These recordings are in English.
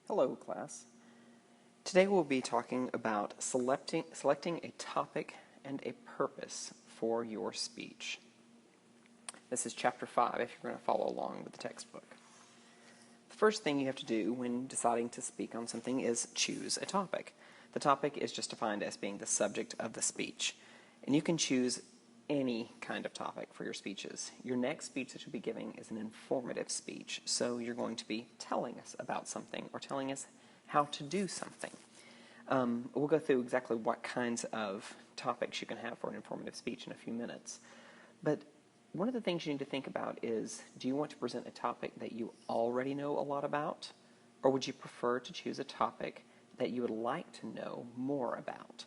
Hello, class. Today we'll be talking about selecting a topic and a purpose for your speech. This is chapter 5 if you're going to follow along with the textbook. The first thing you have to do when deciding to speak on something is choose a topic. The topic is just defined as being the subject of the speech, and you can choose any kind of topic for your speeches. Your next speech that you'll be giving is an informative speech, so you're going to be telling us about something or telling us how to do something. We'll go through exactly what kinds of topics you can have for an informative speech in a few minutes. But one of the things you need to think about is, do you want to present a topic that you already know a lot about, or would you prefer to choose a topic that you would like to know more about?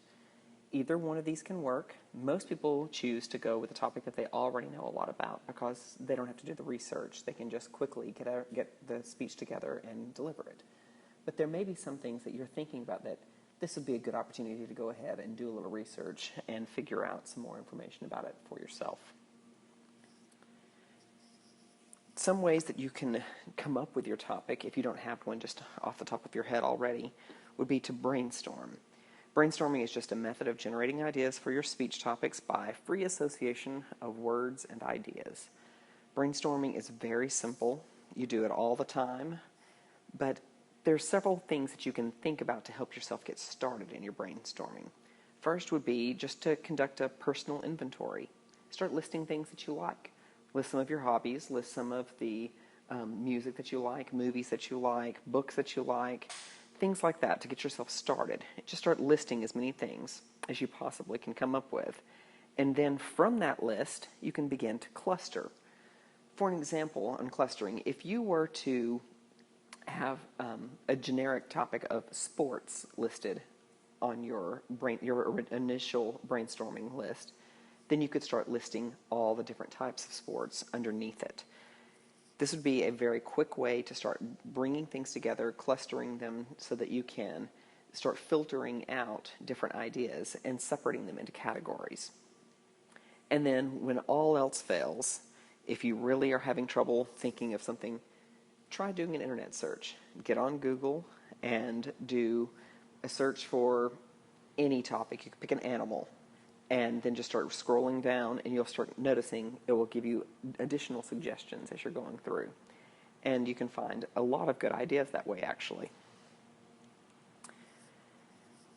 Either one of these can work. Most people choose to go with a topic that they already know a lot about because they don't have to do the research. They can just quickly get the speech together and deliver it. But there may be some things that you're thinking about that this would be a good opportunity to go ahead and do a little research and figure out some more information about it for yourself. Some ways that you can come up with your topic, if you don't have one just off the top of your head already, would be to brainstorm. Brainstorming is just a method of generating ideas for your speech topics by free association of words and ideas. Brainstorming is very simple. You do it all the time, but there's several things that you can think about to help yourself get started in your brainstorming. First would be just to conduct a personal inventory. Start listing things that you like. List some of your hobbies, list some of the music that you like, movies that you like, books that you like, things like that to get yourself started. Just start listing as many things as you possibly can come up with. And then from that list, you can begin to cluster. For an example on clustering, if you were to have a generic topic of sports listed on your initial brainstorming list, then you could start listing all the different types of sports underneath it. This would be a very quick way to start bringing things together, clustering them so that you can start filtering out different ideas and separating them into categories. And then when all else fails, if you really are having trouble thinking of something, try doing an internet search. Get on Google and do a search for any topic. You can pick an animal and then just start scrolling down, and you'll start noticing it will give you additional suggestions as you're going through. And you can find a lot of good ideas that way, actually.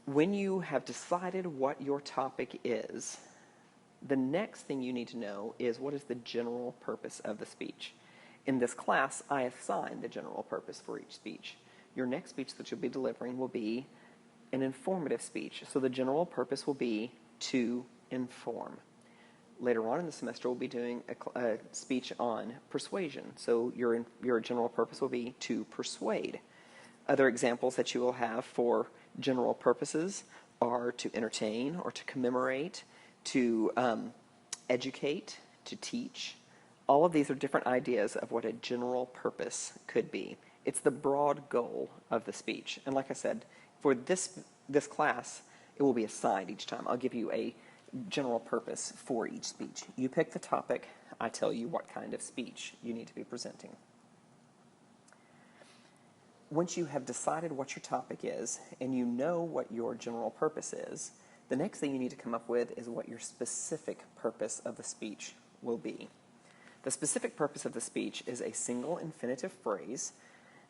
When you have decided what your topic is, the next thing you need to know is, what is the general purpose of the speech? In this class, I assigned the general purpose for each speech. Your next speech that you'll be delivering will be an informative speech. So the general purpose will be to inform. Later on in the semester, we'll be doing a speech on persuasion. So your general purpose will be to persuade. Other examples that you will have for general purposes are to entertain or to commemorate, to educate, to teach. All of these are different ideas of what a general purpose could be. It's the broad goal of the speech. And like I said, for this class, it will be assigned each time. I'll give you a general purpose for each speech. You pick the topic, I tell you what kind of speech you need to be presenting. Once you have decided what your topic is and you know what your general purpose is, the next thing you need to come up with is what your specific purpose of the speech will be. The specific purpose of the speech is a single infinitive phrase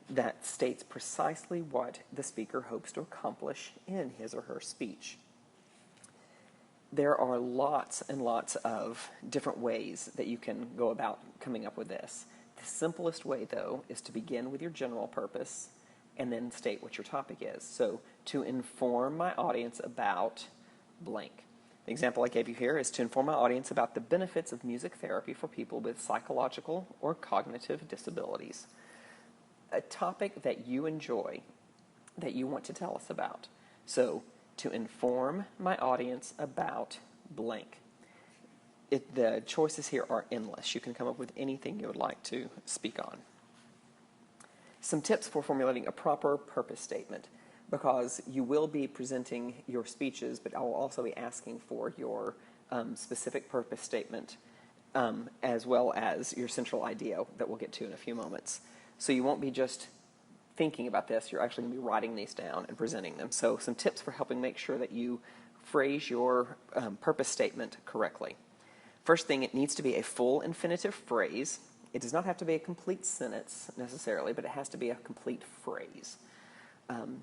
that states precisely what the speaker hopes to accomplish in his or her speech. There are lots and lots of different ways that you can go about coming up with this. The simplest way, though, is to begin with your general purpose and then state what your topic is. So, to inform my audience about blank. The example I gave you here is to inform my audience about the benefits of music therapy for people with psychological or cognitive disabilities. A topic that you enjoy, that you want to tell us about. So, to inform my audience about blank. The choices here are endless. You can come up with anything you would like to speak on. Some tips for formulating a proper purpose statement, because you will be presenting your speeches, but I will also be asking for your specific purpose statement as well as your central idea that we'll get to in a few moments. So you won't be just thinking about this, you're actually going to be writing these down and presenting them. So some tips for helping make sure that you phrase your purpose statement correctly. First thing, it needs to be a full infinitive phrase. It does not have to be a complete sentence necessarily, but it has to be a complete phrase.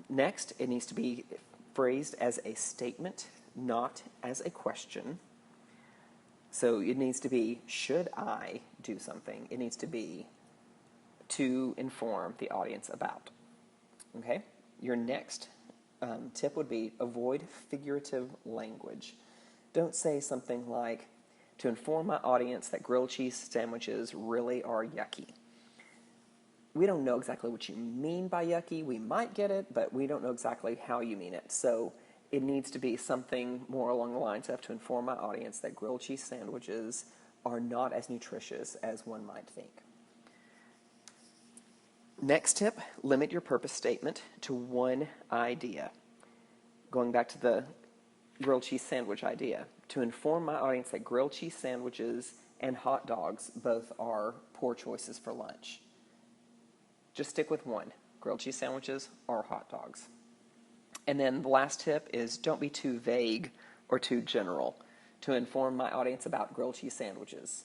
Next, it needs to be phrased as a statement, not as a question. So it needs to be, should I do something? It needs to be to inform the audience about. Okay? Your next tip would be avoid figurative language. Don't say something like, to inform my audience that grilled cheese sandwiches really are yucky. We don't know exactly what you mean by yucky. We might get it, but we don't know exactly how you mean it. So it needs to be something more along the lines of, to inform my audience that grilled cheese sandwiches are not as nutritious as one might think. Next tip, limit your purpose statement to one idea. Going back to the grilled cheese sandwich idea, to inform my audience that grilled cheese sandwiches and hot dogs both are poor choices for lunch. Just stick with one, grilled cheese sandwiches or hot dogs. And then the last tip is don't be too vague or too general. To inform my audience about grilled cheese sandwiches.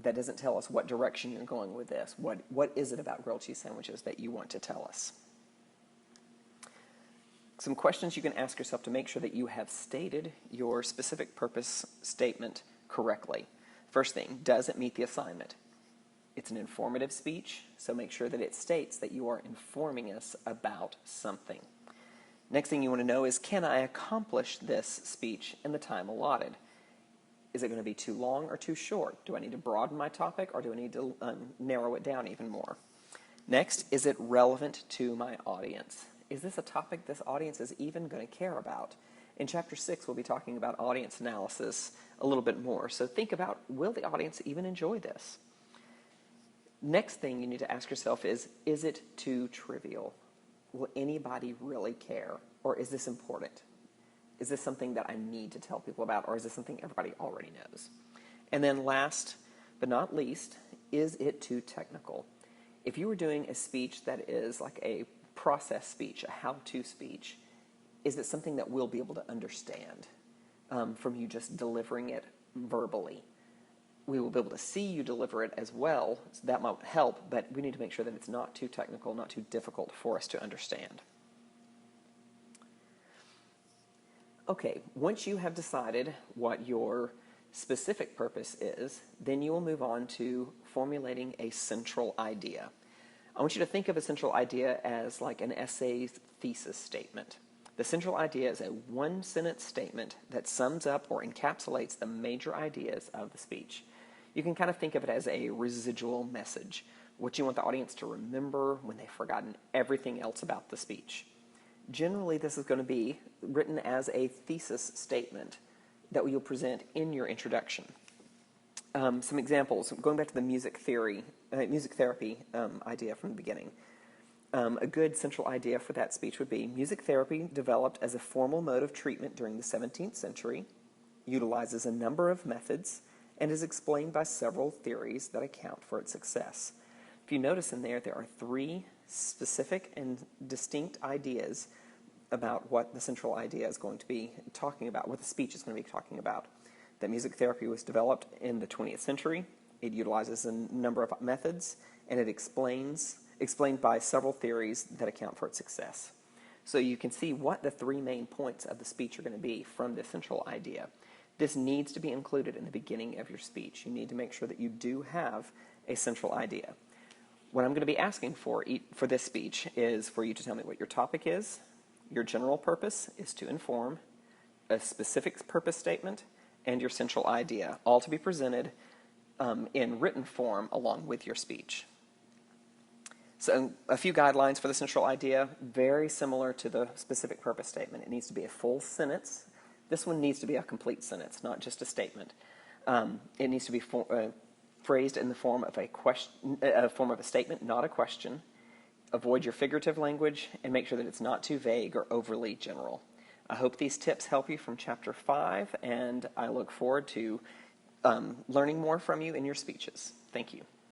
That doesn't tell us what direction you're going with this. What is it about grilled cheese sandwiches that you want to tell us? Some questions you can ask yourself to make sure that you have stated your specific purpose statement correctly. First thing, does it meet the assignment? It's an informative speech, so make sure that it states that you are informing us about something. Next thing you want to know is, can I accomplish this speech in the time allotted? Is it going to be too long or too short? Do I need to broaden my topic, or do I need to narrow it down even more? Next, is it relevant to my audience? Is this a topic this audience is even going to care about? In Chapter 6, we'll be talking about audience analysis a little bit more. So think about, will the audience even enjoy this? Next thing you need to ask yourself is it too trivial? Will anybody really care? Or is this important? Is this something that I need to tell people about, or is this something everybody already knows? And then last but not least, is it too technical? If you were doing a speech that is like a process speech, a how-to speech, is it something that we'll be able to understand from you just delivering it verbally? We will be able to see you deliver it as well, so that might help, but we need to make sure that it's not too technical, not too difficult for us to understand. Okay, once you have decided what your specific purpose is, then you will move on to formulating a central idea. I want you to think of a central idea as like an essay thesis statement. The central idea is a one-sentence statement that sums up or encapsulates the major ideas of the speech. You can kind of think of it as a residual message, what you want the audience to remember when they've forgotten everything else about the speech. Generally, this is going to be written as a thesis statement that you'll present in your introduction. Some examples, going back to the music therapy idea from the beginning. A good central idea for that speech would be, music therapy developed as a formal mode of treatment during the 17th century, utilizes a number of methods, and is explained by several theories that account for its success. If you notice in there are three specific and distinct ideas about what the central idea is going to be talking about, what the speech is going to be talking about. That music therapy was developed in the 20th century, it utilizes a number of methods, and it explained by several theories that account for its success. So you can see what the three main points of the speech are going to be from this central idea. This needs to be included in the beginning of your speech. You need to make sure that you do have a central idea. What I'm going to be asking for this speech is for you to tell me what your topic is. Your general purpose is to inform, a specific purpose statement, and your central idea, all to be presented in written form along with your speech. So a few guidelines for the central idea, very similar to the specific purpose statement. It needs to be a full sentence. This one needs to be a complete sentence, not just a statement. It needs to be phrased in the form of a statement, not a question. Avoid your figurative language and make sure that it's not too vague or overly general. I hope these tips help you from Chapter 5, and I look forward to learning more from you in your speeches. Thank you.